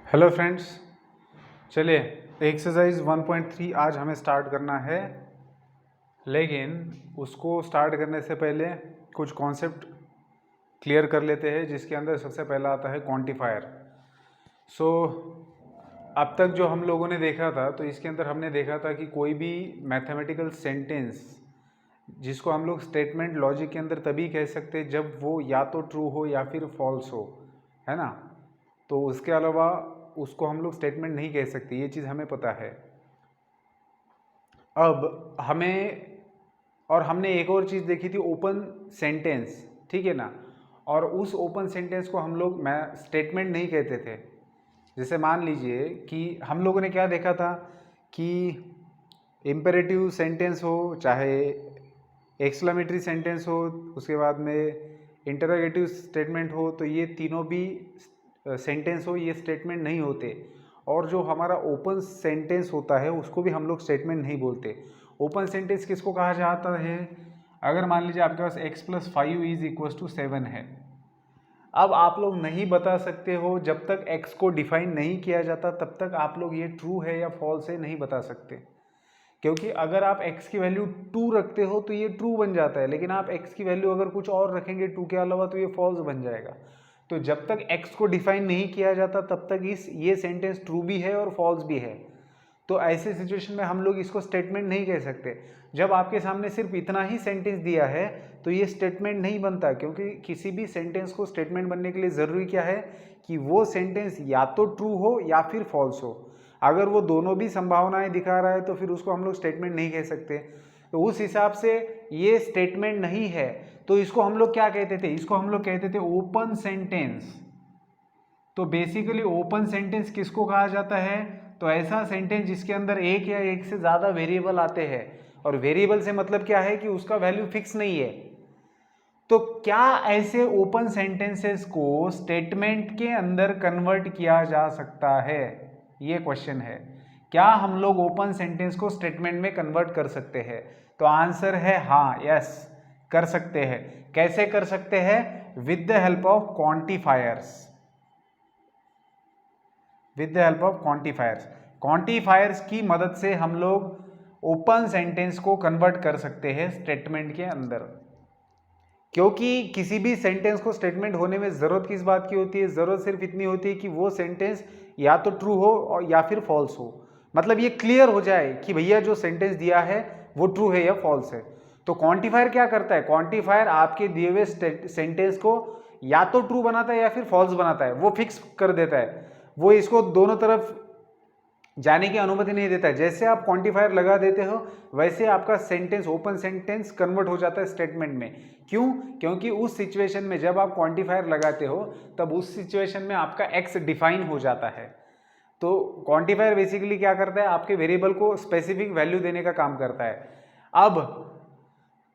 Hello friends, चलिए exercise 1.3 आज हमें स्टार्ट करना है। लेकिन उसको स्टार्ट करने से पहले कुछ कॉन्सेप्ट क्लियर कर लेते हैं, जिसके अंदर सबसे पहला आता है क्वांटिफायर। अब तक जो हम लोगों ने देखा था, तो इसके अंदर हमने देखा था कि कोई भी मैथमेटिकल सेंटेंस जिसको हम लोग स्टेटमेंट लॉजिक के अंदर तभी कह सकते हैं जब वो या तो ट्रू हो या फिर फॉल्स हो, है ना। तो उसके अलावा उसको हम लोग स्टेटमेंट नहीं कह सकते, ये चीज़ हमें पता है। अब हमने एक और चीज़ देखी थी, ओपन सेंटेंस, ठीक है ना। और उस ओपन सेंटेंस को हम लोग स्टेटमेंट नहीं कहते थे। जैसे मान लीजिए कि हम लोगों ने क्या देखा था कि इम्पेरेटिव सेंटेंस हो चाहे एक्सक्लेमेटरी सेंटेंस हो, उसके बाद में इंटरोगेटिव स्टेटमेंट हो, तो ये तीनों भी सेंटेंस हो, ये स्टेटमेंट नहीं होते। और जो हमारा ओपन सेंटेंस होता है उसको भी हम लोग स्टेटमेंट नहीं बोलते। ओपन सेंटेंस किसको कहा जाता है? अगर मान लीजिए आपके पास x+5 = 7 है। अब आप लोग नहीं बता सकते हो, जब तक x को डिफाइन नहीं किया जाता तब तक आप लोग ये ट्रू है या फॉल्स है नहीं बता सकते। क्योंकि अगर आप x की वैल्यू 2 रखते हो तो ये ट्रू बन जाता है, लेकिन आप x की वैल्यू अगर कुछ और रखेंगे 2 के अलावा तो ये फॉल्स बन जाएगा। तो जब तक x को डिफाइन नहीं किया जाता तब तक ये सेंटेंस ट्रू भी है और फॉल्स भी है। तो ऐसे सिचुएशन में हम लोग इसको स्टेटमेंट नहीं कह सकते। जब आपके सामने सिर्फ इतना ही सेंटेंस दिया है तो ये स्टेटमेंट नहीं बनता, क्योंकि किसी भी सेंटेंस को स्टेटमेंट बनने के लिए ज़रूरी क्या है कि वो सेंटेंस या तो ट्रू हो या फिर फॉल्स हो। अगर वो दोनों भी संभावनाएं दिखा रहा है तो फिर उसको हम लोग स्टेटमेंट नहीं कह सकते। तो उस हिसाब से ये स्टेटमेंट नहीं है, तो इसको हम लोग क्या कहते थे? इसको हम लोग कहते थे ओपन सेंटेंस। तो बेसिकली ओपन सेंटेंस किसको कहा जाता है? तो ऐसा सेंटेंस जिसके अंदर एक या एक से ज़्यादा वेरिएबल आते हैं, और वेरिएबल से मतलब क्या है कि उसका वैल्यू फिक्स नहीं है। तो क्या ऐसे ओपन सेंटेंसेस को स्टेटमेंट के अंदर कन्वर्ट किया जा सकता है? ये क्वेश्चन है। क्या हम लोग ओपन सेंटेंस को स्टेटमेंट में कन्वर्ट कर सकते हैं? तो आंसर है हाँ, यस, कर सकते हैं। कैसे कर सकते हैं? With the help of quantifiers. With the help of quantifiers. Quantifiers की मदद से हम लोग ओपन सेंटेंस को कन्वर्ट कर सकते हैं स्टेटमेंट के अंदर। क्योंकि किसी भी सेंटेंस को स्टेटमेंट होने में ज़रूरत किस बात की होती है? ज़रूरत सिर्फ इतनी होती है कि वो सेंटेंस या तो ट्रू हो और या फिर फॉल्स हो। मतलब ये क्लियर हो जाए कि भैया जो सेंटेंस दिया है वो ट्रू है या फॉल्स है। तो क्वांटिफायर क्या करता है? क्वांटिफायर आपके दिए हुए सेंटेंस को या तो ट्रू बनाता है या फिर फॉल्स बनाता है, वो फिक्स कर देता है। वो इसको दोनों तरफ जाने की अनुमति नहीं देता है। जैसे आप क्वांटिफायर लगा देते हो वैसे आपका सेंटेंस, ओपन सेंटेंस, कन्वर्ट हो जाता है स्टेटमेंट में। क्यों? क्योंकि उस सिचुएशन में जब आप क्वांटिफायर लगाते हो तब उस सिचुएशन में आपका एक्स डिफाइन हो जाता है। तो क्वांटिफायर बेसिकली क्या करता है? आपके वेरिएबल को स्पेसिफिक वैल्यू देने का काम करता है। अब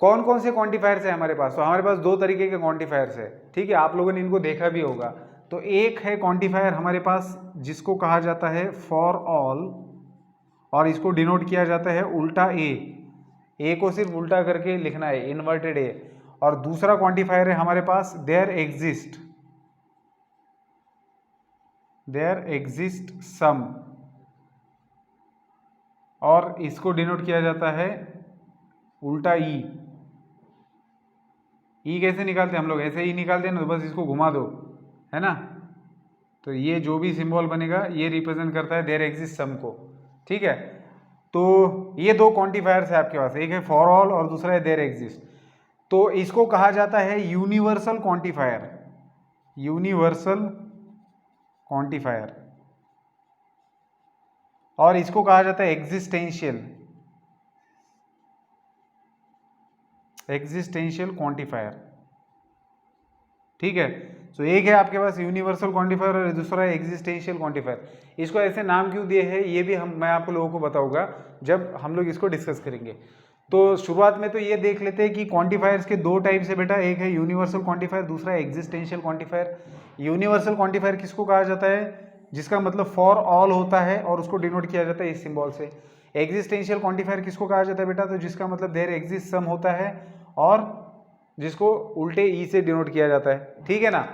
कौन कौन से क्वांटिफायर्स है हमारे पास? तो हमारे पास दो तरीके के क्वांटिफायर्स है, ठीक है, आप लोगों ने इनको देखा भी होगा। तो एक है क्वांटिफायर हमारे पास जिसको कहा जाता है फॉर ऑल, और इसको डिनोट किया जाता है उल्टा ए को सिर्फ उल्टा करके लिखना है, इन्वर्टेड ए। और दूसरा क्वांटिफायर है हमारे पास देयर एग्जिस्ट सम, और इसको डिनोट किया जाता है उल्टा ई कैसे निकालते हैं हम लोग? ऐसे ही निकालते हैं ना, तो बस इसको घुमा दो, है ना। तो ये जो भी सिंबल बनेगा ये रिप्रेजेंट करता है देयर एग्जिस्ट सम को, ठीक है। तो ये दो क्वांटिफायर्स है आपके पास, एक है फॉर ऑल और दूसरा है देयर एग्जिस्ट। तो इसको कहा जाता है यूनिवर्सल क्वांटिफायर, यूनिवर्सल क्वांटिफायर, और इसको कहा जाता है एग्जिस्टेंशियल क्वांटिफायर, ठीक है। तो एक है आपके पास यूनिवर्सल क्वांटिफायर और दूसरा है एग्जिस्टेंशियल क्वांटिफायर। इसको ऐसे नाम क्यों दिए हैं ये भी मैं आप लोगों को बताऊंगा जब हम लोग इसको डिस्कस करेंगे। तो शुरुआत में तो ये देख लेते हैं कि क्वांटिफायर्स के दो टाइप्स है बेटा, एक है यूनिवर्सल क्वांटिफायर, दूसरा है एग्जिस्टेंशियल क्वांटिफायर। यूनिवर्सल क्वांटिफायर किसको कहा जाता है? जिसका मतलब फॉर ऑल होता है और उसको डिनोट किया जाता है इस सिंबल से। एग्जिस्टेंशियल क्वांटिफायर किसको कहा जाता है बेटा? तो जिसका मतलब देयर एग्जिस्ट सम होता है और जिसको उल्टे ई से डिनोट किया जाता है, ठीक है ना।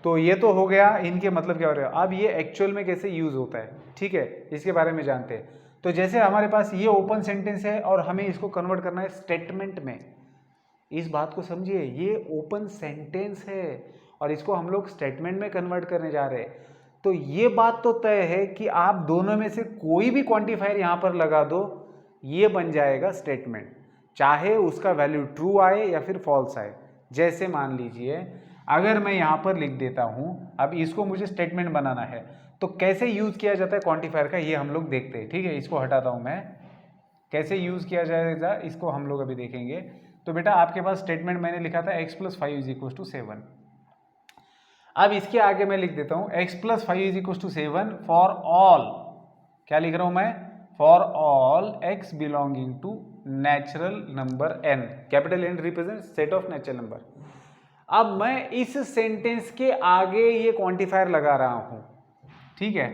तो ये तो हो गया इनके मतलब क्या हो रहा है। अब ये एक्चुअल में कैसे यूज़ होता है, ठीक है, इसके बारे में जानते हैं। तो जैसे हमारे पास ये ओपन सेंटेंस है और हमें इसको कन्वर्ट करना है स्टेटमेंट में। इस बात को समझिए, ये ओपन सेंटेंस है और इसको हम लोग स्टेटमेंट में कन्वर्ट करने जा रहे हैं। तो ये बात तो तय है कि आप दोनों में से कोई भी क्वांटिफायर यहाँ पर लगा दो, ये बन जाएगा स्टेटमेंट, चाहे उसका वैल्यू ट्रू आए या फिर फॉल्स आए। जैसे मान लीजिए अगर मैं यहाँ पर लिख देता हूँ, अब इसको मुझे स्टेटमेंट बनाना है, तो कैसे यूज़ किया जाता है क्वांटिफायर का, ये हम लोग देखते हैं। ठीक है, इसको हटाता हूँ मैं, कैसे यूज़ किया जाएगा इसको हम लोग अभी देखेंगे। तो बेटा आपके पास स्टेटमेंट मैंने लिखा था x + 5 = 7। अब इसके आगे मैं लिख देता हूँ x + 5 = 7 फॉर ऑल, क्या लिख रहा हूँ मैं, for all x belonging to natural number n, capital N represent set of natural number. अब मैं इस सेंटेंस के आगे ये क्वांटिफायर लगा रहा हूँ, ठीक है।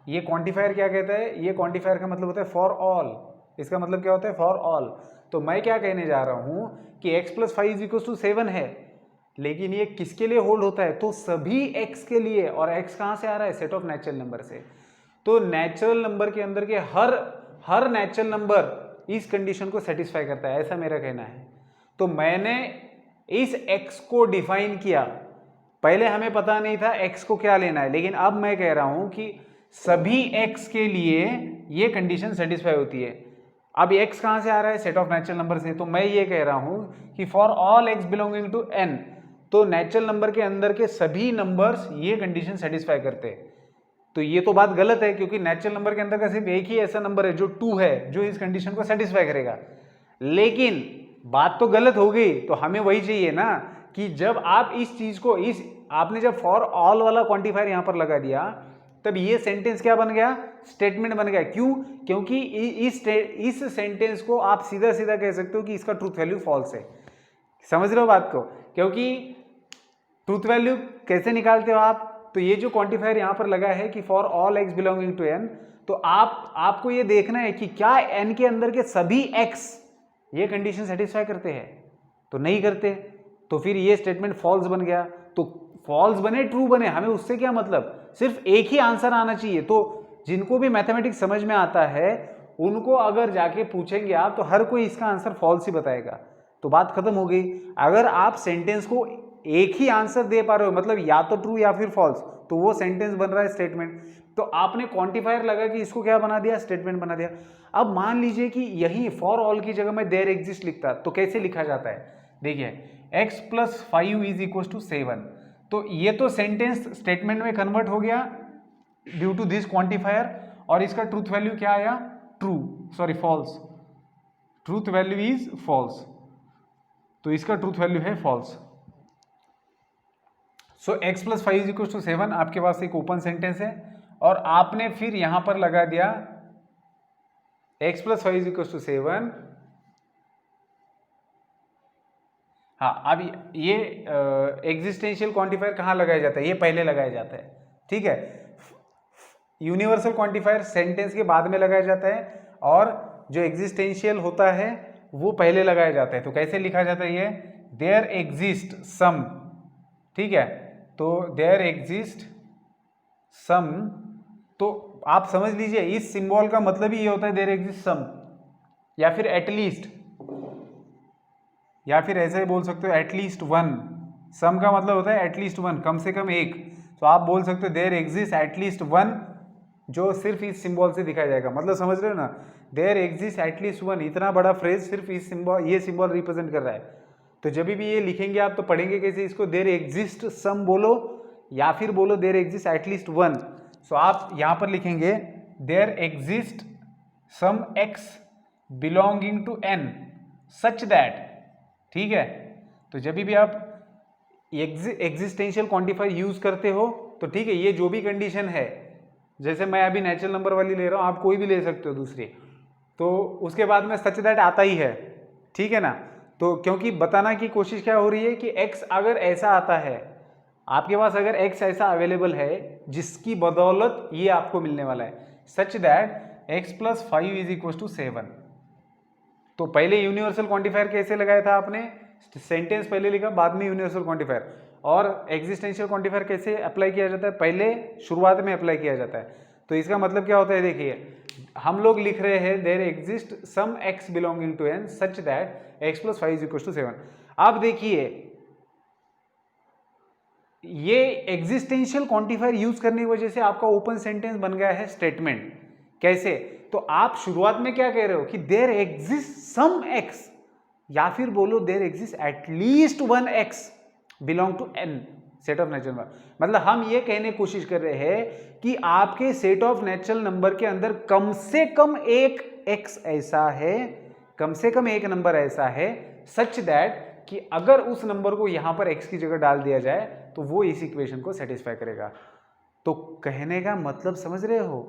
ये क्वांटिफायर क्या कहता है, ये क्वांटिफायर का मतलब होता है फॉर ऑल। इसका मतलब क्या होता है, फॉर ऑल। तो मैं क्या कहने जा रहा हूँ कि x + 5 = 7 है, लेकिन ये किसके लिए होल्ड होता है, तो सभी x के लिए। और x कहाँ से आ रहा है, सेट ऑफ नेचुरल नंबर से। तो नेचुरल नंबर के अंदर के हर नेचुरल नंबर इस कंडीशन को सेटिस्फाई करता है, ऐसा मेरा कहना है। तो मैंने इस x को डिफाइन किया, पहले हमें पता नहीं था x को क्या लेना है, लेकिन अब मैं कह रहा हूं कि सभी x के लिए ये कंडीशन सेटिस्फाई होती है। अब x कहां से आ रहा है, सेट ऑफ नेचुरल नंबर से। तो मैं ये कह रहा हूं कि for all x belonging to n, तो नेचुरल नंबर के अंदर के सभी नंबर्स ये कंडीशन सेटिस्फाई करते हैं। तो ये तो बात गलत है, क्योंकि नेचुरल नंबर के अंदर का सिर्फ एक ही ऐसा नंबर है जो 2 है, जो इस कंडीशन को सेटिस्फाई करेगा। लेकिन बात तो गलत हो गई, तो हमें वही चाहिए ना कि जब आप इस चीज को, इस आपने जब फॉर ऑल वाला क्वांटिफायर यहां पर लगा दिया, तब ये सेंटेंस क्या बन गया, स्टेटमेंट बन गया। क्यों, क्योंकि इस सेंटेंस को आप सीधा सीधा कह सकते हो कि इसका ट्रूथ वैल्यू फॉल्स है। समझ रहे हो बात को, क्योंकि ट्रूथ वैल्यू कैसे निकालते हो आप, तो ये जो क्वांटिफायर यहां पर लगा है कि for all x belonging to n, तो आपको ये देखना है कि क्या n के अंदर के सभी x ये कंडीशन सेटिस्फाई करते हैं। तो नहीं करते, तो फिर ये स्टेटमेंट फॉल्स बन गया। तो फॉल्स बने ट्रू बने, हमें उससे क्या मतलब, सिर्फ एक ही आंसर आना चाहिए। तो जिनको भी मैथमेटिक्स समझ में आता है उनको अगर जाके पूछेंगे आप, तो हर कोई इसका आंसर फॉल्स ही बताएगा। तो बात खत्म हो गई। अगर आप सेंटेंस को एक ही आंसर दे पा रहे हो, मतलब या तो ट्रू या फिर फॉल्स, तो वो सेंटेंस बन रहा है स्टेटमेंट। तो आपने क्वांटिफायर लगा कि इसको क्या बना दिया, स्टेटमेंट बना दिया। अब मान लीजिए कि यही फॉर ऑल की जगह में देयर एग्जिस्ट लिखता, तो कैसे लिखा जाता है, देखिए x + 5 = 7। तो ये तो सेंटेंस स्टेटमेंट में कन्वर्ट हो गया ड्यू टू दिस क्वांटिफायर, और इसका ट्रूथ वैल्यू क्या आया, false. Truth value is false, तो इसका ट्रूथ वैल्यू है फॉल्स। सो x + 5 = 7 आपके पास एक ओपन सेंटेंस है, और आपने फिर यहां पर लगा दिया x + 5 = 7। हाँ, अब ये एग्जिस्टेंशियल क्वांटिफायर कहाँ लगाया जाता है, ये पहले लगाया जाता है, ठीक है। यूनिवर्सल क्वांटिफायर सेंटेंस के बाद में लगाया जाता है, और जो एग्जिस्टेंशियल होता है वो पहले लगाया जाता है। तो कैसे लिखा जाता है ये, देयर एग्जिस्ट सम, ठीक है। तो देयर एग्जिस्ट सम, तो आप समझ लीजिए इस सिंबल का मतलब ही ये होता है देयर एग्जिस्ट सम, या फिर एटलीस्ट, या फिर ऐसे बोल सकते हो एटलीस्ट वन। सम का मतलब होता है एटलीस्ट वन, कम से कम एक। तो आप बोल सकते हो देयर एग्जिस्ट एटलीस्ट वन, जो सिर्फ इस सिंबल से दिखाया जाएगा। मतलब समझ रहे हो ना, देयर एग्जिस्ट एटलीस्ट वन, इतना बड़ा फ्रेज सिर्फ इस सिंबल, ये सिंबल रिप्रेजेंट कर रहा है। तो जब भी ये लिखेंगे आप, तो पढ़ेंगे कैसे इसको, देयर एग्जिस्ट सम बोलो, या फिर बोलो there exist at least one. So आप यहां पर लिखेंगे there exist some x belonging to n such that, ठीक है। तो जब भी आप एग्जिस्टेंशियल क्वांटिफायर यूज करते हो, तो ठीक है, ये जो भी कंडीशन है, जैसे मैं अभी नेचुरल नंबर वाली ले रहा हूं, आप कोई भी ले सकते हो दूसरी, तो उसके बाद में सच दैट आता ही है, ठीक है ना। तो क्योंकि बताना की कोशिश क्या हो रही है कि x अगर ऐसा आता है, आपके पास अगर x ऐसा अवेलेबल है जिसकी बदौलत ये आपको मिलने वाला है, सच दैट x + 5 = 7। तो पहले यूनिवर्सल क्वांटिफायर कैसे लगाया था आपने, सेंटेंस पहले लिखा, बाद में यूनिवर्सल क्वांटिफायर। और एग्जिस्टेंशियल क्वांटिफायर कैसे अप्लाई किया जाता है, पहले शुरुआत में अप्लाई किया जाता है। तो इसका मतलब क्या होता है, देखिए हम लोग लिख रहे हैं there exist some x belonging to n such that x + 5 = 7। अब देखिए ये एग्जिस्टेंशियल क्वांटिफायर यूज करने की वजह से आपका ओपन सेंटेंस बन गया है स्टेटमेंट। कैसे, तो आप शुरुआत में क्या कह रहे हो कि देयर एग्जिस्ट सम x, या फिर बोलो there exist at least one x belong to n set of natural number. मतलब हम ये कहने की कोशिश कर रहे हैं कि आपके सेट ऑफ नेचुरल नंबर के अंदर कम से कम एक x ऐसा है, कम से कम एक नंबर ऐसा है सच दैट कि अगर उस नंबर को यहां पर x की जगह डाल दिया जाए तो वो इस इक्वेशन को सेटिस्फाई करेगा। तो कहने का मतलब समझ रहे हो,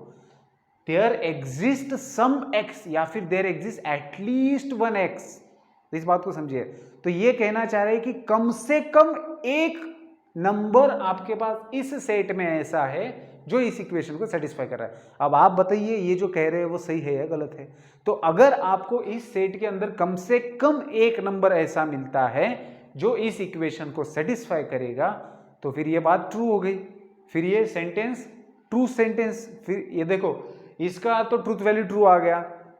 देयर एग्जिस्ट सम x या फिर there exist at least one x, इस बात को समझिए। तो ये कहना चाह रहे हैं कि कम से कम एक नंबर आपके पास इस सेट में ऐसा है जो इस इक्वेशन को सेटिस्फाई कर रहा है। अब आप बताइए ये जो कह रहे हैं वो सही है या गलत है। तो अगर आपको इस सेट के अंदर कम से कम एक नंबर ऐसा मिलता है जो इस इक्वेशन को सेटिस्फाई करेगा तो फिर ये बात ट्रू हो गई, फिर ये सेंटेंस ट्रू सेंटेंस। फिर ये देखो इसका तो ट्रूथ वैल्यू ट्रू आ गया,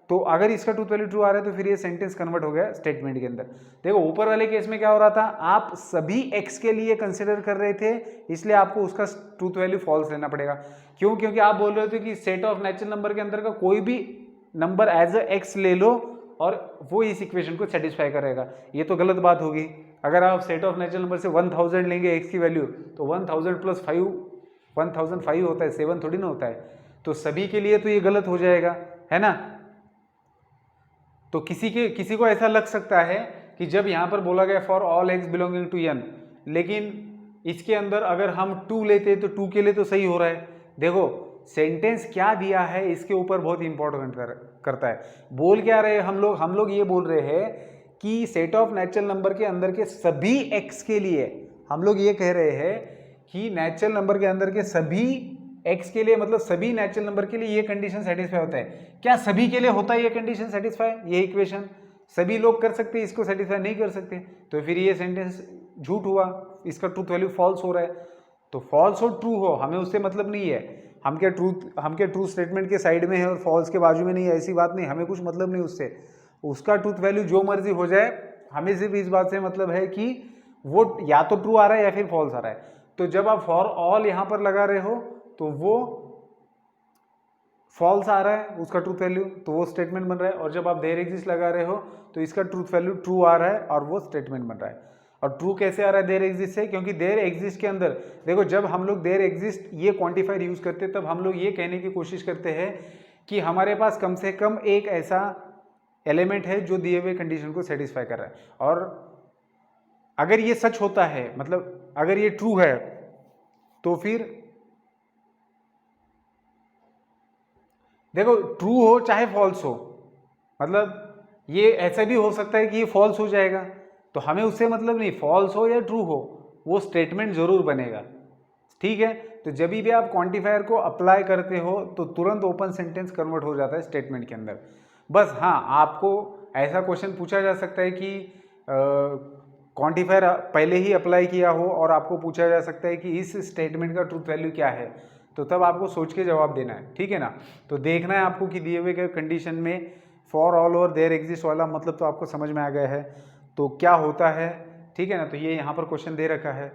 तो अगर इसका ट्रूथ वैल्यू ट्रू आ रहा है तो फिर ये सेंटेंस कन्वर्ट हो गया स्टेटमेंट के अंदर। देखो ऊपर वाले केस में क्या हो रहा था, आप सभी x के लिए कंसिडर कर रहे थे, इसलिए आपको उसका ट्रूथ वैल्यू फॉल्स लेना पड़ेगा। क्यों? क्योंकि आप बोल रहे थे कि सेट ऑफ नेचुरल नंबर के अंदर का कोई भी नंबर एज अ x ले लो और वो इस इक्वेशन को सेटिस्फाई करेगा। ये तो गलत बात होगी। अगर आप सेट ऑफ नेचुरल नंबर से 1000 लेंगे x की वैल्यू तो 1000 + 5 1005 होता है, 7 थोड़ी ना होता है। तो सभी के लिए तो ये गलत हो जाएगा, है ना। तो किसी को ऐसा लग सकता है कि जब यहाँ पर बोला गया for all x belonging to n, लेकिन इसके अंदर अगर हम 2 लेते तो 2 के लिए तो सही हो रहा है। देखो सेंटेंस क्या दिया है इसके ऊपर बहुत इंपॉर्टेंट करता है। बोल क्या रहे हम लोग ये बोल रहे हैं कि सेट ऑफ नेचुरल नंबर के अंदर के सभी x के लिए हम लोग ये कह रहे हैं कि नेचुरल नंबर के अंदर के सभी x के लिए, मतलब सभी नेचुरल नंबर के लिए ये कंडीशन सेटिस्फाई होता है। क्या सभी के लिए होता है ये कंडीशन सेटिस्फाई? ये इक्वेशन सभी लोग कर सकते हैं, इसको सेटिस्फाई नहीं कर सकते, तो फिर ये सेंटेंस झूठ हुआ, इसका ट्रूथ वैल्यू फॉल्स हो रहा है। तो फॉल्स हो ट्रू हो हमें उससे मतलब नहीं है, हम क्या ट्रू स्टेटमेंट के साइड में है और फॉल्स के बाजू में नहीं है, ऐसी बात नहीं, हमें कुछ मतलब नहीं उससे। उसका ट्रूथ वैल्यू जो मर्जी हो जाए, हमें सिर्फ इस बात से मतलब है कि वो या तो ट्रू आ रहा है या फिर फॉल्स आ रहा है। तो जब आप फॉर ऑल यहाँ पर लगा रहे हो तो वो फॉल्स आ रहा है उसका ट्रूथ वैल्यू, तो वो स्टेटमेंट बन रहा है। और जब आप देयर एग्जिस्ट लगा रहे हो तो इसका ट्रूथ वैल्यू ट्रू आ रहा है और वो स्टेटमेंट बन रहा है। और ट्रू कैसे आ रहा है देयर एग्जिस्ट से? क्योंकि देयर एग्जिस्ट के अंदर देखो, जब हम लोग देयर एग्जिस्ट ये क्वांटिफायर यूज करते हैं तब हम लोग ये कहने की कोशिश करते हैं कि हमारे पास कम से कम एक ऐसा एलिमेंट है जो दिए हुए कंडीशन को सेटिस्फाई कर रहा है। और अगर ये सच होता है, मतलब अगर ये ट्रू है, तो फिर देखो ट्रू हो चाहे फॉल्स हो, मतलब ये ऐसा भी हो सकता है कि ये फॉल्स हो जाएगा, तो हमें उससे मतलब नहीं, फॉल्स हो या ट्रू हो वो स्टेटमेंट जरूर बनेगा, ठीक है। तो जब भी आप क्वांटिफायर को अप्लाई करते हो तो तुरंत ओपन सेंटेंस कन्वर्ट हो जाता है स्टेटमेंट के अंदर। बस हाँ, आपको ऐसा क्वेश्चन पूछा जा सकता है कि क्वांटिफायर पहले ही अप्लाई किया हो और आपको पूछा जा सकता है कि इस स्टेटमेंट का ट्रूथ वैल्यू क्या है, तो तब आपको सोच के जवाब देना है, ठीक है ना। तो देखना है आपको कि दिए हुए कंडीशन में फॉर ऑल और देयर एग्जिस्ट वाला मतलब तो आपको समझ में आ गया है तो क्या होता है, ठीक है ना। तो ये यहाँ पर क्वेश्चन दे रखा है।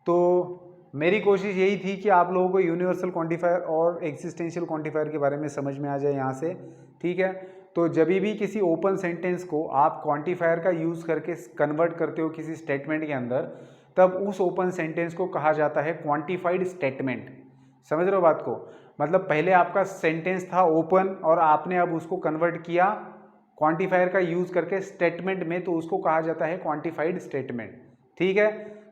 तो मेरी कोशिश यही थी कि आप लोगों को यूनिवर्सल क्वांटिफायर और एक्सिस्टेंशियल क्वांटिफायर के बारे में समझ में आ जाए यहाँ से, ठीक है। तो जब भी किसी ओपन सेंटेंस को आप क्वांटिफायर का यूज़ करके कन्वर्ट करते हो किसी स्टेटमेंट के अंदर, तब उस ओपन सेंटेंस को कहा जाता है क्वांटिफाइड स्टेटमेंट। समझ रहे हो बात को? मतलब पहले आपका सेंटेंस था ओपन और आपने अब उसको कन्वर्ट किया क्वांटिफायर का यूज़ करके स्टेटमेंट में, तो उसको कहा जाता है क्वांटिफाइड स्टेटमेंट, ठीक है।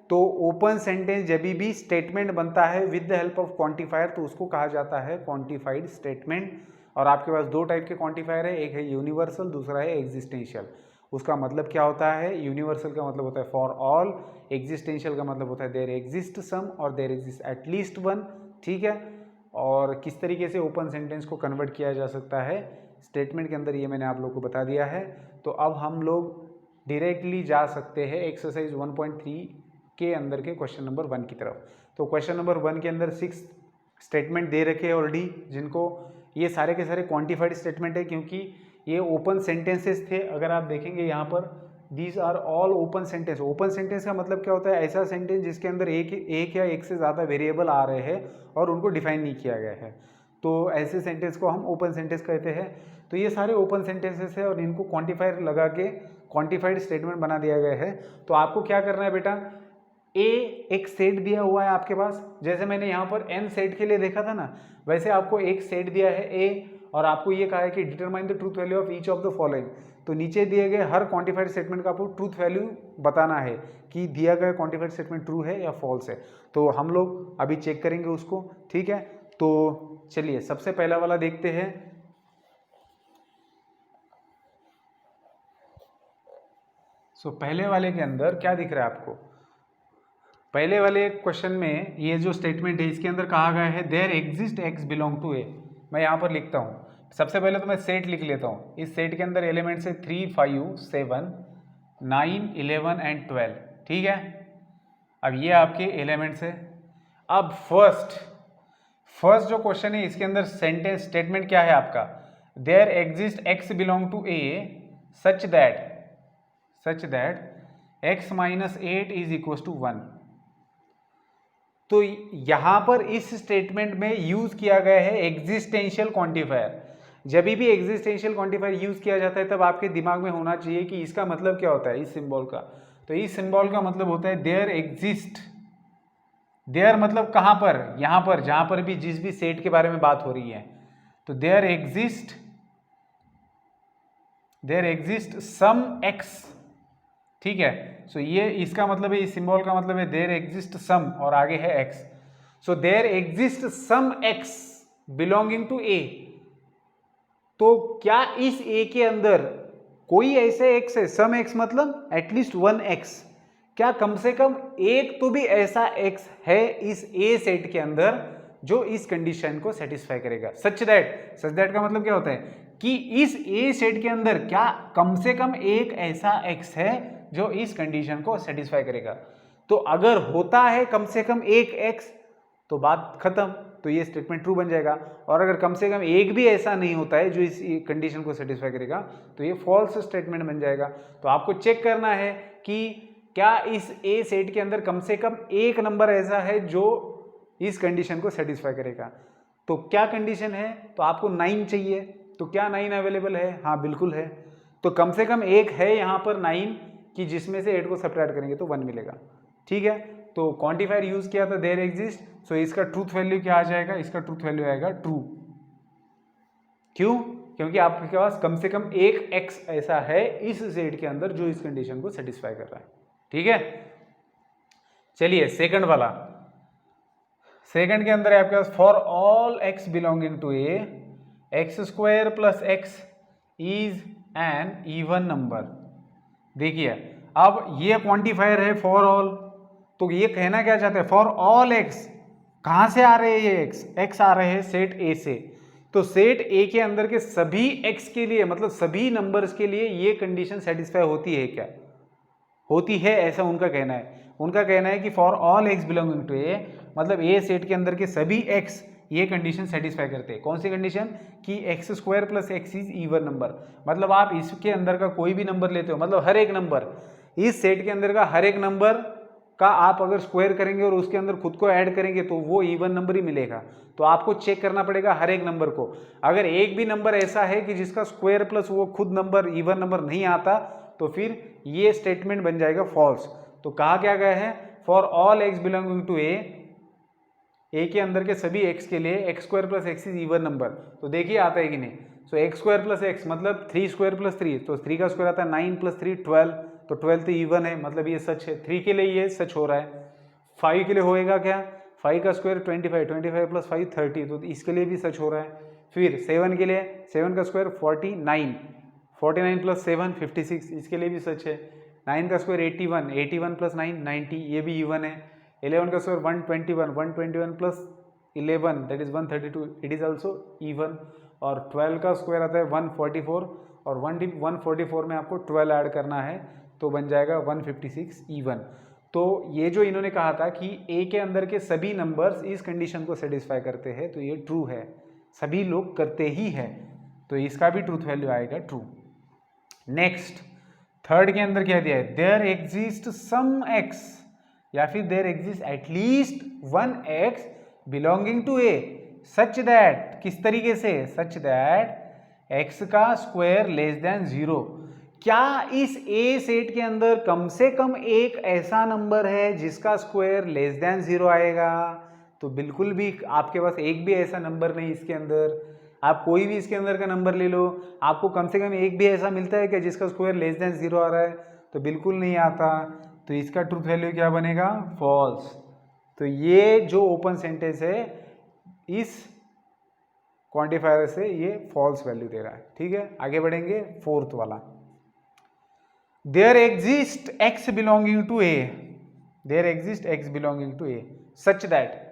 तो ओपन सेंटेंस जब भी स्टेटमेंट बनता है with the help of quantifier तो उसको कहा जाता है क्वांटिफाइड स्टेटमेंट। और आपके पास दो टाइप के क्वांटिफायर है, एक है यूनिवर्सल, दूसरा है एग्जिस्टेंशियल। उसका मतलब क्या होता है? यूनिवर्सल का मतलब होता है फॉर ऑल, एग्जिस्टेंशियल का मतलब होता है देयर एग्जिस्ट सम और देयर एग्जिस्ट एटलीस्ट वन, ठीक है। और किस तरीके से ओपन सेंटेंस को कन्वर्ट किया जा सकता है स्टेटमेंट के अंदर, ये मैंने आप लोग को बता दिया है। तो अब हम लोग डायरेक्टली जा सकते हैं एक्सरसाइज 1.3 के अंदर के क्वेश्चन नंबर 1 की तरफ। तो क्वेश्चन नंबर 1 के अंदर 6 स्टेटमेंट दे रखे हैं ऑलरेडी, जिनको ये सारे के सारे क्वांटिफाइड स्टेटमेंट है, क्योंकि ये ओपन सेंटेंसेस थे। अगर आप देखेंगे यहाँ पर these are all open sentence. Open sentence का मतलब क्या होता है? ऐसा सेंटेंस जिसके अंदर एक या एक से ज़्यादा वेरिएबल आ रहे हैं और उनको डिफाइन नहीं किया गया है, तो ऐसे सेंटेंस को हम ओपन सेंटेंस कहते हैं। तो ये सारे ओपन सेंटेंसेस है और इनको क्वांटिफायर लगा के क्वांटिफाइड स्टेटमेंट बना दिया गया है। तो आपको क्या करना है बेटा, ए एक सेट दिया हुआ है आपके पास, जैसे मैंने यहाँ पर n सेट के लिए देखा था ना, वैसे आपको एक सेट दिया है ए और आपको ये कहा है कि determine the truth value of each of the following. तो नीचे दिए गए हर क्वांटिफाइड स्टेटमेंट का आपको ट्रूथ वैल्यू बताना है कि दिया गया क्वांटिफाइड स्टेटमेंट ट्रू है या फॉल्स है। तो हम लोग अभी चेक करेंगे उसको, ठीक है। तो चलिए सबसे पहला वाला देखते हैं। पहले वाले के अंदर क्या दिख रहा है आपको? पहले वाले क्वेश्चन में ये जो स्टेटमेंट है इसके अंदर कहा गया है there exist x belong to A. मैं यहाँ पर लिखता हूँ, सबसे पहले तो मैं सेट लिख लेता हूँ। इस सेट के अंदर एलिमेंट्स है 3, 5, 7, 9, 11 एंड 12, ठीक है। अब ये आपके एलिमेंट्स है। अब फर्स्ट जो क्वेश्चन है इसके अंदर सेंटेंस स्टेटमेंट क्या है आपका? There exist x belong to a such that x minus 8 is equal to 1। तो यहां पर इस स्टेटमेंट में यूज किया गया है एग्जिस्टेंशियल क्वांटिफायर। जब भी एग्जिस्टेंशियल क्वांटिफायर यूज किया जाता है तब आपके दिमाग में होना चाहिए कि इसका मतलब क्या होता है इस सिंबल का। तो इस सिंबल का मतलब होता है देयर एग्जिस्ट। देयर मतलब कहां पर? यहां पर, जहां पर भी जिस भी सेट के बारे में बात हो रही है। तो देयर एग्जिस्ट सम एक्स, ठीक है। सो ये इसका मतलब है, इस सिंबल का मतलब है देयर एग्जिस्ट सम और आगे है x. So there exist some x belonging to A. तो क्या इस ए के अंदर कोई ऐसे एक्स है? सम एक्स मतलब एटलीस्ट 1 एक्स। क्या कम से कम एक तो भी ऐसा एक्स है इस ए सेट के अंदर जो इस कंडीशन को सेटिस्फाई करेगा? सच दैट का मतलब क्या होता है कि इस ए सेट के अंदर क्या कम से कम एक ऐसा एक्स है जो इस कंडीशन को सेटिस्फाई करेगा। तो अगर होता है कम से कम एक एक्स तो बात खत्म, तो ये स्टेटमेंट ट्रू बन जाएगा। और अगर कम से कम एक भी ऐसा नहीं होता है जो इस कंडीशन को सेटिस्फाई करेगा तो ये फॉल्स स्टेटमेंट बन जाएगा। तो आपको चेक करना है कि क्या इस ए सेट के अंदर कम से कम एक नंबर ऐसा है जो इस कंडीशन को सेटिस्फाई करेगा। तो क्या कंडीशन है? तो आपको 9 चाहिए। तो क्या 9 अवेलेबल है? हाँ बिल्कुल है। तो कम से कम एक है यहाँ पर 9 कि जिसमें से 8 को सब्ट्रैक्ट करेंगे तो 1 मिलेगा, ठीक है। तो क्वांटिफायर यूज किया था देयर एग्जिस्ट। सो इसका ट्रूथ वैल्यू क्या आ जाएगा? इसका ट्रूथ वैल्यू आएगा ट्रू। क्यों? क्योंकि आपके पास कम से कम एक एक्स ऐसा है इस सेट के अंदर जो इस कंडीशन को सेटिस्फाई कर रहा है, ठीक है। चलिए सेकंड वाला। सेकंड के अंदर है आपके पास for all x belonging to A x square plus x is an even number. देखिए अब ये क्वांटिफायर है फॉर ऑल, तो ये कहना क्या चाहते हैं? For all x. कहां से आ रहे हैं ये एक्स आ रहे हैं सेट ए से। तो सेट ए के अंदर के सभी एक्स के लिए, मतलब सभी नंबर्स के लिए ये कंडीशन सेटिस्फाई होती है क्या? होती है, ऐसा उनका कहना है। उनका कहना है कि for all x belonging to A, मतलब ए सेट के अंदर के सभी एक्स ये कंडीशन सेटिस्फाई करते हैं। कौन सी कंडीशन? कि x square plus x is even number. मतलब आप इसके अंदर का कोई भी नंबर लेते हो, मतलब हर एक नंबर, इस सेट के अंदर का हर एक नंबर का आप अगर स्क्वायर करेंगे और उसके अंदर खुद को ऐड करेंगे तो वो इवन नंबर ही मिलेगा। तो आपको चेक करना पड़ेगा हर एक नंबर को। अगर एक भी नंबर ऐसा है कि जिसका स्क्वायर प्लस वो खुद नंबर इवन नंबर नहीं आता तो फिर ये स्टेटमेंट बन जाएगा फॉल्स। तो कहा क्या गया है? For all x belonging to A के अंदर के सभी एक्स के लिए x square plus x is even number. तो देखिए आता है कि नहीं। So x square plus x मतलब 3 स्क्वायर प्लस 3, तो 3 का स्क्वायर आता है 9 प्लस 3 12, तो 12 तो इवन है, मतलब ये सच है। 3 के लिए ये सच हो रहा है। 5 के लिए होएगा क्या? 5 का स्क्वायर 25, 25 प्लस 5 30, तो इसके लिए भी सच हो रहा है। फिर 7 के लिए 7 का स्क्वायर 49, 49 प्लस 7 56, इसके लिए भी सच है। 9 का स्क्वायर 81, 81 प्लस 9 90, ये भी इवन है। 11 का square 121, 121 plus 11 that is 132, it is also even. और 12 का स्क्वायर आता है 144 और 144 में आपको 12 ऐड करना है तो बन जाएगा 156 इवन। तो ये जो इन्होंने कहा था कि ए के अंदर के सभी नंबर्स इस कंडीशन को सेटिस्फाई करते हैं, तो ये ट्रू है, सभी लोग करते ही हैं, तो इसका भी ट्रूथ वैल्यू आएगा ट्रू। नेक्स्ट थर्ड के अंदर क्या दिया है, देयर एग्जिस्ट सम एक्स, या फिर there exist at least one x belonging to a such that, किस तरीके से, सच दैट एक्स का स्क्वायर लेस देन 0। क्या इस ए सेट के अंदर कम से कम एक ऐसा नंबर है जिसका स्क्वायर लेस देन 0 आएगा? तो बिल्कुल भी आपके पास एक भी ऐसा नंबर नहीं इसके अंदर। आप कोई भी इसके अंदर का नंबर ले लो, आपको कम से कम एक भी ऐसा मिलता है क्या जिसका स्क्वायर लेस देन 0 आ रहा है? तो बिल्कुल नहीं आता, तो इसका ट्रूथ वैल्यू क्या बनेगा, फॉल्स। तो ये जो ओपन सेंटेंस है इस क्वांटिफायर से ये फॉल्स वैल्यू दे रहा है। ठीक है, आगे बढ़ेंगे, फोर्थ वाला, there exist x belonging to a, there exist x belonging to a such that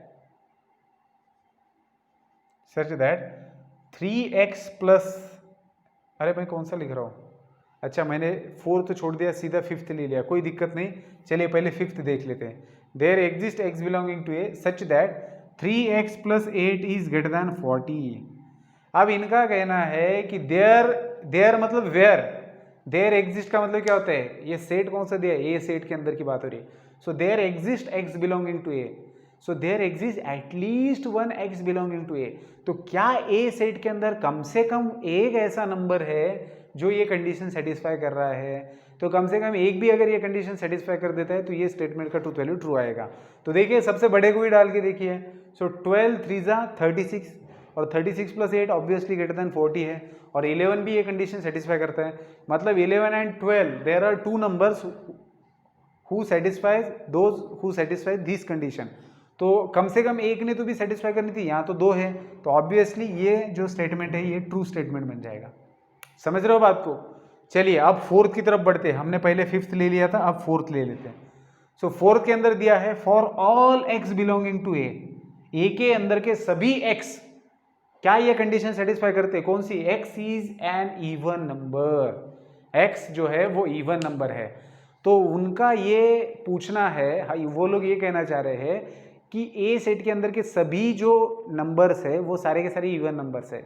3x plus, अरे भाई कौन सा लिख रहा हूँ, अच्छा मैंने फोर्थ छोड़ दिया, सीधा फिफ्थ ले लिया, कोई दिक्कत नहीं, चलिए पहले फिफ्थ देख लेते हैं। There exist x belonging to a such that 3x plus 8 is greater than 40। अब इनका कहना है कि देयर मतलब वेयर, देयर एग्जिस्ट का मतलब क्या होता है, ये सेट कौन सा दिया है, ए सेट के अंदर की बात हो रही है। So there exist x belonging to A, so there exist at least one x belonging to A. तो क्या ए सेट के अंदर कम से कम एक ऐसा नंबर है जो ये कंडीशन सेटिस्फाई कर रहा है? तो कम से कम एक भी अगर ये कंडीशन सेटिस्फाई कर देता है तो ये स्टेटमेंट का ट्रूथ वैल्यू ट्रू आएगा। तो देखिए सबसे बड़े को ही डाल के देखिए, सो 12 3 जा 36 और 36 प्लस 8 ऑब्वियसली ग्रेटर देन 40 है, और 11 भी ये कंडीशन सेटिस्फाई करता है। मतलब 11 and 12 there are two numbers who satisfy this condition. तो कम से कम एक ने तो भी सेटिस्फाई करनी थी, यहाँ तो दो है, तो ऑब्वियसली ये जो स्टेटमेंट है ये ट्रू स्टेटमेंट बन जाएगा। समझ रहे हो बात को? चलिए अब फोर्थ की तरफ बढ़ते हैं, हमने पहले फिफ्थ ले लिया था, अब फोर्थ ले लेते हैं। सो फोर्थ के अंदर दिया है for all x belonging to A के अंदर के सभी एक्स, क्या ये कंडीशन सेटिस्फाई करते हैं? कौन सी? X is an even number, x जो है वो इवन नंबर है। तो उनका ये पूछना है, वो लोग ये कहना चाह रहे हैं कि ए सेट के अंदर के सभी जो नंबर्स है वो सारे के सारे इवन नंबर्स है,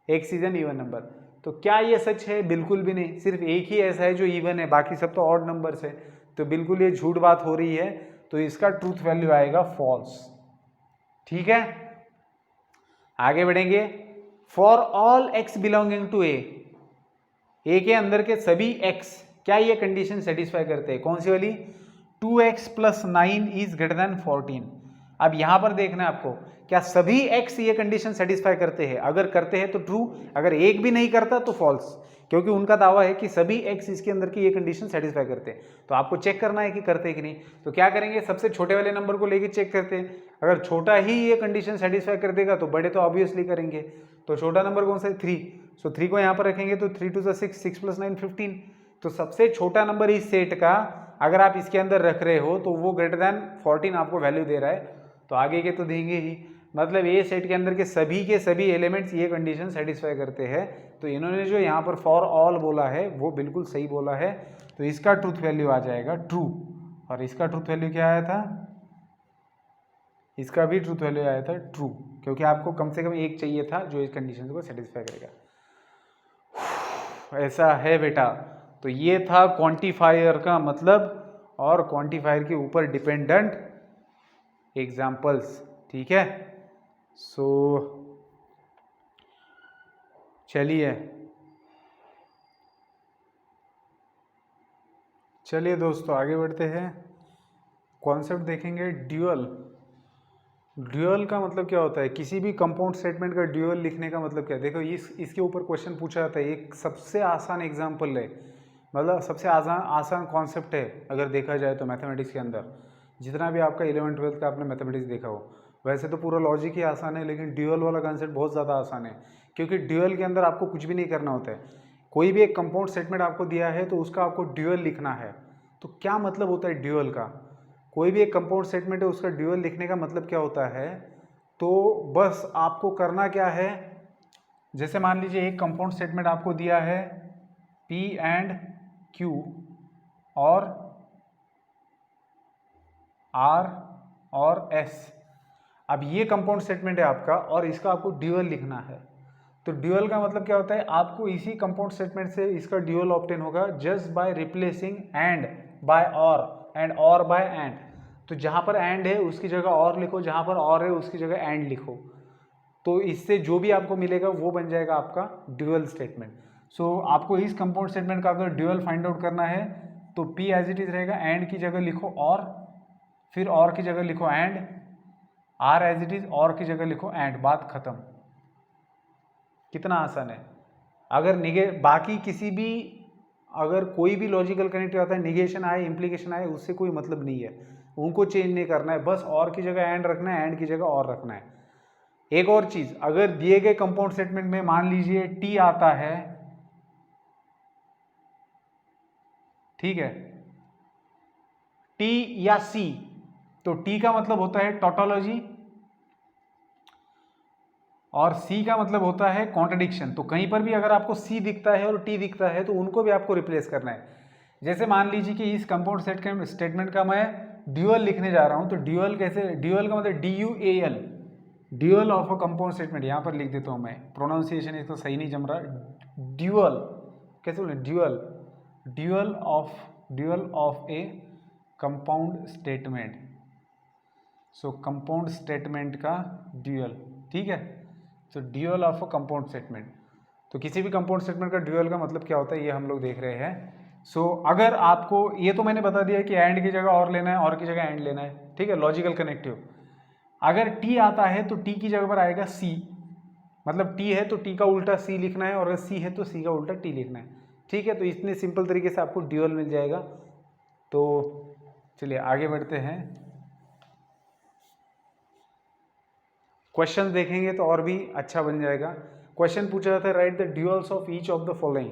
x is an even number. तो क्या ये सच है? बिल्कुल भी नहीं, सिर्फ एक ही ऐसा है जो इवन है, बाकी सब तो ऑड नंबर्स है, तो बिल्कुल ये झूठ बात हो रही है, तो इसका ट्रूथ वैल्यू आएगा फॉल्स। ठीक है, आगे बढ़ेंगे। For all x belonging to A के अंदर के सभी एक्स, क्या ये कंडीशन सेटिस्फाई करते हैं? कौन सी वाली? 2x plus 9 is greater then 14। अब यहां पर देखना है आपको, क्या सभी x ये कंडीशन सेटिस्फाई करते हैं? अगर करते हैं तो ट्रू, अगर एक भी नहीं करता तो फॉल्स, क्योंकि उनका दावा है कि सभी x इसके अंदर की ये कंडीशन सेटिस्फाई करते हैं। तो आपको चेक करना है कि करते हैं कि नहीं। तो क्या करेंगे, सबसे छोटे वाले नंबर को लेके चेक करते हैं, अगर छोटा ही ये कंडीशन सेटिस्फाई कर देगा तो बड़े तो ऑब्वियसली करेंगे। तो छोटा नंबर कौन सा है? 3। सो 3 को यहाँ पर रखेंगे तो 3 2 6, 6 प्लस 9 15। तो सबसे छोटा नंबर इस सेट का अगर आप इसके अंदर रख रहे हो तो वो ग्रेटर देन 14 आपको वैल्यू दे रहा है, तो आगे के तो देंगे ही। मतलब ए सेट के अंदर के सभी एलिमेंट्स ये कंडीशन सेटिस्फाई करते हैं। तो इन्होंने जो यहाँ पर फॉर ऑल बोला है वो बिल्कुल सही बोला है, तो इसका ट्रूथ वैल्यू आ जाएगा ट्रू। और इसका ट्रूथ वैल्यू क्या आया था? इसका भी ट्रूथ वैल्यू आया था ट्रू, क्योंकि आपको कम से कम एक चाहिए था जो इस कंडीशन को सेटिस्फाई करेगा। ऐसा है बेटा। तो ये था क्वांटिफायर का मतलब और क्वांटिफायर के ऊपर डिपेंडेंट एग्जाम्पल्स। ठीक है, सो चलिए दोस्तों आगे बढ़ते हैं। कॉन्सेप्ट देखेंगे ड्यूअल। ड्यूअल का मतलब क्या होता है? किसी भी कंपाउंड स्टेटमेंट का ड्यूअल लिखने का मतलब क्या है? देखो इसके ऊपर क्वेश्चन पूछा जाता है, एक सबसे आसान एग्जांपल है, मतलब सबसे आसान कॉन्सेप्ट है अगर देखा जाए तो मैथमेटिक्स के अंदर। जितना भी आपका 11th 12th का आपने मैथमेटिक्स देखा हो, वैसे तो पूरा लॉजिक ही आसान है, लेकिन ड्यूअल वाला कॉन्सेप्ट बहुत ज़्यादा आसान है, क्योंकि ड्यूअल के अंदर आपको कुछ भी नहीं करना होता है। कोई भी एक कंपाउंड स्टेटमेंट आपको दिया है तो उसका आपको ड्यूअल लिखना है। तो क्या मतलब होता है ड्यूअल का? कोई भी एक कंपाउंड स्टेटमेंट है उसका ड्यूअल लिखने का मतलब क्या होता है? तो बस आपको करना क्या है, जैसे मान लीजिए एक कंपाउंड स्टेटमेंट आपको दिया है P एंड Q और आर और एस। अब ये कंपाउंड स्टेटमेंट है आपका और इसका आपको ड्यूअल लिखना है। तो ड्यूअल का मतलब क्या होता है, आपको इसी कंपाउंड स्टेटमेंट से इसका ड्यूअल ऑब्टेन होगा just by replacing and by or and or by and. तो जहाँ पर एंड है उसकी जगह और लिखो, जहाँ पर और है उसकी जगह एंड लिखो। तो इससे जो भी आपको मिलेगा वो बन जाएगा आपका ड्यूअल स्टेटमेंट। सो आपको इस कंपाउंड स्टेटमेंट का अगर ड्यूअल फाइंड आउट करना है तो पी एज इट इज रहेगा, एंड की जगह लिखो और, फिर और की जगह लिखो and, R as it is or की जगह लिखो एंड, बात खत्म। कितना आसान है। अगर बाकी किसी भी, अगर कोई भी लॉजिकल कनेक्टिव आता है, निगेशन आए इम्प्लीकेशन आए, उससे कोई मतलब नहीं है, उनको चेंज नहीं करना है, बस और की जगह एंड रखना है, एंड की जगह और रखना है। एक और चीज, अगर दिए गए कंपाउंड स्टेटमेंट में मान लीजिए टी आता है, ठीक है, टी या सी, तो टी का मतलब होता है टोटोलॉजी और सी का मतलब होता है कॉन्ट्रडिक्शन। तो कहीं पर भी अगर आपको सी दिखता है और टी दिखता है तो उनको भी आपको रिप्लेस करना है। जैसे मान लीजिए कि इस कंपाउंड स्टेटमेंट का मैं ड्यूअल लिखने जा रहा हूं, तो ड्यूअल कैसे, ड्यूअल का मतलब DUAL, dual of a compound statement. यहां पर लिख देता हूं मैं, प्रोनाउंसिएशन इसका सही नहीं जम रहा, ड्यूअल कैसे बोले, dual, dual of A compound statement. So compound statement का ड्यूअल, ठीक है। तो dual of a compound statement, तो किसी भी कंपाउंड स्टेटमेंट का ड्यूअल का मतलब क्या होता है ये हम लोग देख रहे हैं। सो अगर आपको ये तो मैंने बता दिया कि एंड की जगह और लेना है, और की जगह एंड लेना है, ठीक है, लॉजिकल कनेक्टिव। अगर टी आता है तो टी की जगह पर आएगा सी, मतलब टी है तो टी का उल्टा सी लिखना है, और अगर सी है तो सी का उल्टा टी लिखना है, ठीक है। तो इतने सिंपल तरीके से आपको ड्यूअल मिल जाएगा। तो चलिए आगे बढ़ते हैं, क्वेश्चन देखेंगे तो और भी अच्छा बन जाएगा। क्वेश्चन पूछा जाता है write the duals of each of the following,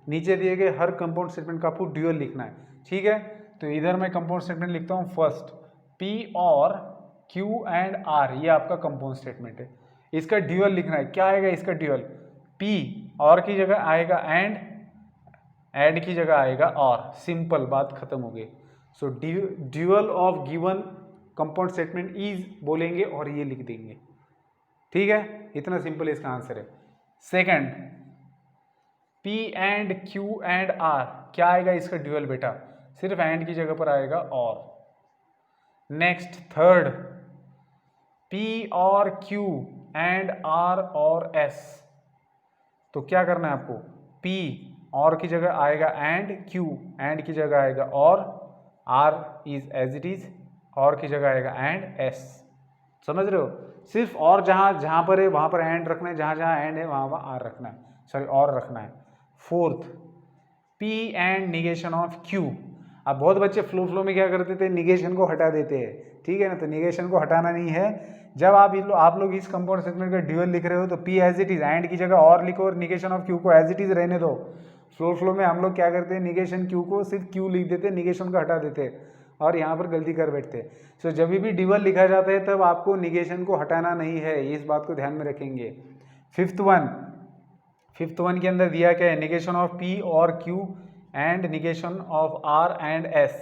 नीचे दिए गए हर कंपाउंड स्टेटमेंट का आपको ड्यूअल लिखना है, ठीक है। तो इधर मैं कंपाउंड स्टेटमेंट लिखता हूँ फर्स्ट, पी और क्यू एंड आर, ये आपका कंपाउंड स्टेटमेंट है। इसका ड्यूअल लिखना है, क्या आएगा इसका ड्यूअल, पी और की जगह आएगा एंड की जगह आएगा और, सिंपल, बात खत्म हो गई। So dual of given compound statement is बोलेंगे और ये लिख देंगे, ठीक है। इतना सिंपल इसका आंसर है। Second, P and Q and R, क्या आएगा इसका ड्यूअल बेटा, सिर्फ एंड की जगह पर आएगा और। Next third, P or Q and R और S, तो क्या करना है आपको, P और की जगह आएगा एंड, Q एंड की जगह आएगा or, R is as it is, or की जगह आएगा एंड, S, समझ रहे हो। सिर्फ और जहां पर है वहां पर एंड रखना है, जहां एंड है वहां आर रखना है, सॉरी और रखना है। Fourth, P and negation of Q। अब बहुत बच्चे फ्लो में क्या करते थे, निगेशन को हटा देते हैं, ठीक है ना। तो निगेशन को हटाना नहीं है। जब आप लोग इस कंपाउंड स्टेटमेंट का ड्यूअल लिख रहे हो तो P as it is, and की जगह और लिखो और निगेशन ऑफ Q को एज इट इज रहने दो। फ्लो में हम लोग क्या करते हैं, निगेशन Q को सिर्फ Q लिख देते हैं, निगेशन को हटा देते हैं और यहाँ पर गलती कर बैठते हैं। सो जब भी ड्यूअल लिखा जाता है तब आपको निगेशन को हटाना नहीं है, इस बात को ध्यान में रखेंगे। फिफ्थ वन के अंदर दिया क्या है, negation of P or Q and negation of R and S।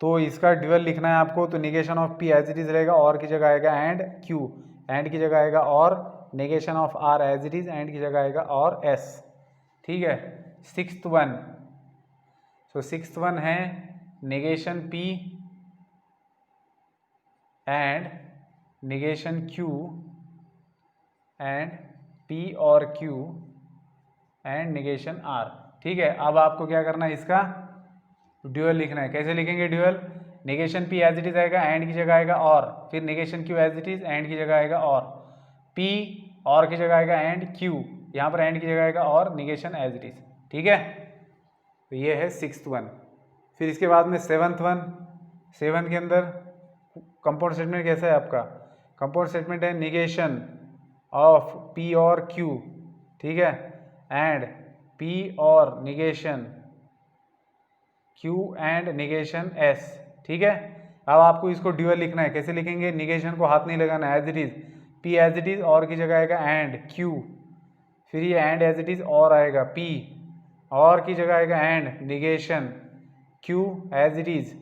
तो इसका ड्यूअल लिखना है आपको, तो negation of P as it is रहेगा, और की जगह आएगा एंड, Q एंड की जगह आएगा or, negation of R as it is, and की जगह आएगा और S, ठीक है। सिक्स्थ वन है negation P and negation Q and P or Q and negation R, ठीक है। अब आपको क्या करना है, इसका ड्यूअल लिखना है। कैसे लिखेंगे dual, negation P as it is आएगा, एंड की जगह आएगा और, फिर negation Q as it is, and की जगह आएगा और, P और की जगह आएगा एंड, Q यहाँ पर एंड की जगह आएगा or, negation as it is, ठीक है। तो ये है सिक्स्थ वन। फिर इसके बाद में सेवंथ के अंदर कंपाउंड स्टेटमेंट कैसा है आपका, कंपाउंड स्टेटमेंट है negation of P or Q, ठीक है, एंड P और negation Q and negation S, ठीक है। अब आपको इसको ड्यूअल लिखना है। कैसे लिखेंगे, निगेशन को हाथ नहीं लगाना, as it is, P as it is, or की जगह आएगा एंड, Q, फिर ये एंड एज इट इज और आएगा, P और की जगह आएगा and, negation Q as it is,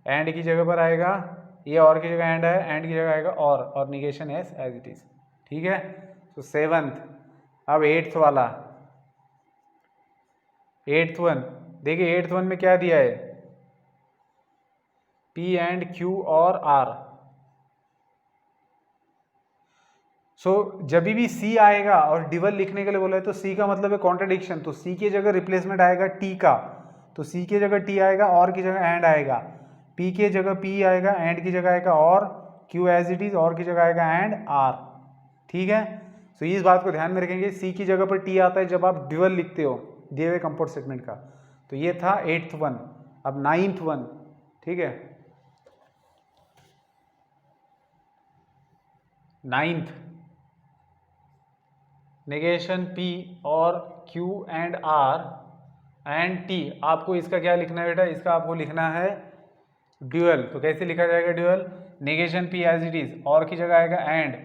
and की जगह पर आएगा ये और की जगह एंड की जगह आएगा or negation as it is. ठीक है, तो 7th। अब 8th वाला, 8th वन देखिए, 8th वन में क्या दिया है, P एंड Q और R। जब भी C आएगा और डिवल लिखने के लिए बोला है तो C का मतलब है कॉन्ट्रडिक्शन, तो C की जगह रिप्लेसमेंट आएगा T का, तो C की जगह T आएगा, और की जगह एंड आएगा, P की जगह P आएगा, एंड की जगह आएगा और, Q as it is, or की जगह आएगा एंड R। ठीक है, तो इस बात को ध्यान में रखेंगे, C की जगह पर T आता है जब आप डिवल लिखते हो दिए हुए कंपाउंड स्टेटमेंट का। तो ये था 8th वन। अब 9th वन, ठीक है, 9th negation P or Q and R and T। आपको इसका क्या लिखना है बेटा, इसका आपको लिखना है ड्यूअल। तो कैसे लिखा जाएगा dual, negation P as it is, or की जगह आएगा एंड,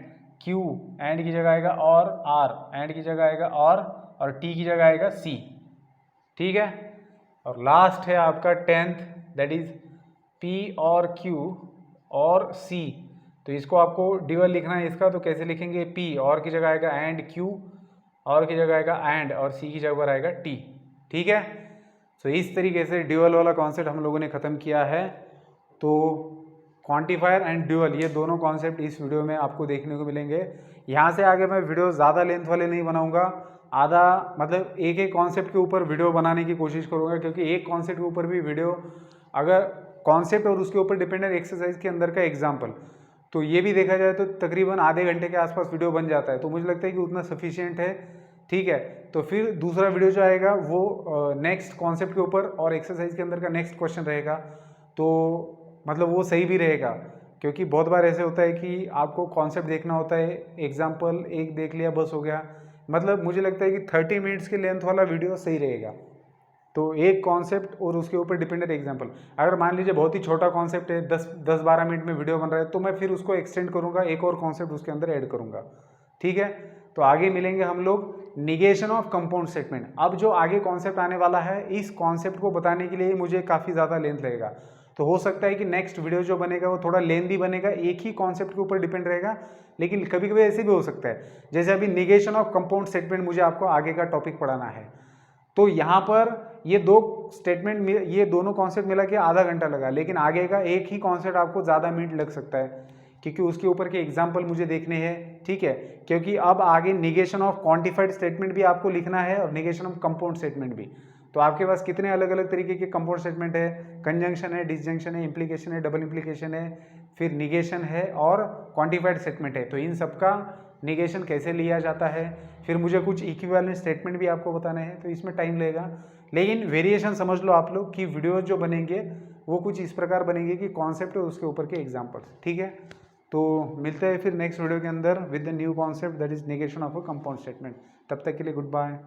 Q एंड की जगह आएगा और, R एंड की जगह आएगा और T की जगह आएगा C। ठीक है, और लास्ट है आपका 10th, that is P or Q और C। तो इसको आपको ड्यूअल लिखना है इसका, तो कैसे लिखेंगे, P और की जगह आएगा एंड, Q और की जगह आएगा एंड, और C की जगह पर आएगा T। ठीक है, तो इस तरीके से ड्यूअल वाला कॉन्सेप्ट हम लोगों ने ख़त्म किया है। तो क्वांटिफायर एंड ड्यूअल, ये दोनों कॉन्सेप्ट इस वीडियो में आपको देखने को मिलेंगे। यहाँ से आगे मैं वीडियो ज़्यादा लेंथ वाले नहीं बनाऊँगा, आधा मतलब एक एक कॉन्सेप्ट के ऊपर वीडियो बनाने की कोशिश करूँगा, क्योंकि एक कॉन्सेप्ट के ऊपर भी वीडियो, अगर कॉन्सेप्ट और उसके ऊपर डिपेंडेंट एक्सरसाइज के अंदर का एग्जाम्पल, तो ये भी देखा जाए तो तकरीबन आधे घंटे के आसपास वीडियो बन जाता है, तो मुझे लगता है कि उतना सफिशिएंट है। ठीक है, तो फिर दूसरा वीडियो जो आएगा वो नेक्स्ट कॉन्सेप्ट के ऊपर और एक्सरसाइज के अंदर का नेक्स्ट क्वेश्चन रहेगा, तो मतलब वो सही भी रहेगा, क्योंकि बहुत बार ऐसे होता है कि आपको कॉन्सेप्ट देखना होता है, एग्जाम्पल एक देख लिया बस हो गया। मतलब मुझे लगता है कि 30 मिनट्स के लेंथ वाला वीडियो सही रहेगा, तो एक कॉन्सेप्ट और उसके ऊपर डिपेंडेंट एग्जाम्पल। अगर मान लीजिए बहुत ही छोटा कॉन्सेप्ट है, 10-12 मिनट में वीडियो बन रहा है, तो मैं फिर उसको एक्सटेंड करूँगा, एक और कॉन्सेप्ट उसके अंदर ऐड करूँगा। ठीक है, तो आगे मिलेंगे हम लोग निगेशन ऑफ कंपाउंड स्टेटमेंट। अब जो आगे कॉन्सेप्ट आने वाला है, इस कॉन्सेप्ट को बताने के लिए मुझे काफ़ी ज़्यादा लेंथ लगेगा, तो हो सकता है कि नेक्स्ट वीडियो जो बनेगा वो थोड़ा लेंथी बनेगा, एक ही कॉन्सेप्ट के ऊपर डिपेंड रहेगा। लेकिन कभी कभी ऐसे भी हो सकता है, जैसे अभी निगेशन ऑफ कंपाउंड स्टेटमेंट मुझे आपको आगे का टॉपिक पढ़ाना है, तो यहाँ पर ये दो स्टेटमेंट, ये दोनों कॉन्सेप्ट मिला के आधा घंटा लगा, लेकिन आगे का एक ही कॉन्सेप्ट आपको ज़्यादा मिनट लग सकता है, क्योंकि उसके ऊपर के एग्जाम्पल मुझे देखने हैं। ठीक है, क्योंकि अब आगे निगेशन ऑफ क्वांटिफाइड स्टेटमेंट भी आपको लिखना है और निगेशन ऑफ कंपाउंड स्टेटमेंट भी। तो आपके पास कितने अलग अलग तरीके के कंपाउंड स्टेटमेंट है, कंजंक्शन है, डिसजंक्शन है, इंप्लीकेशन है, डबल इंप्लीकेशन है, फिर निगेशन है और क्वांटिफाइड स्टेटमेंट है। तो इन सबका निगेशन कैसे लिया जाता है, फिर मुझे कुछ इक्विवेलेंट स्टेटमेंट भी आपको बताने हैं, तो इसमें टाइम लगेगा। लेकिन वेरिएशन समझ लो आप लोग कि वीडियो जो बनेंगे वो कुछ इस प्रकार बनेंगे कि कॉन्सेप्ट और उसके ऊपर के एग्जाम्पल्स। ठीक है, तो मिलते हैं फिर नेक्स्ट वीडियो के अंदर with the new concept, that is negation of a compound statement. तब तक के लिए गुड बाय।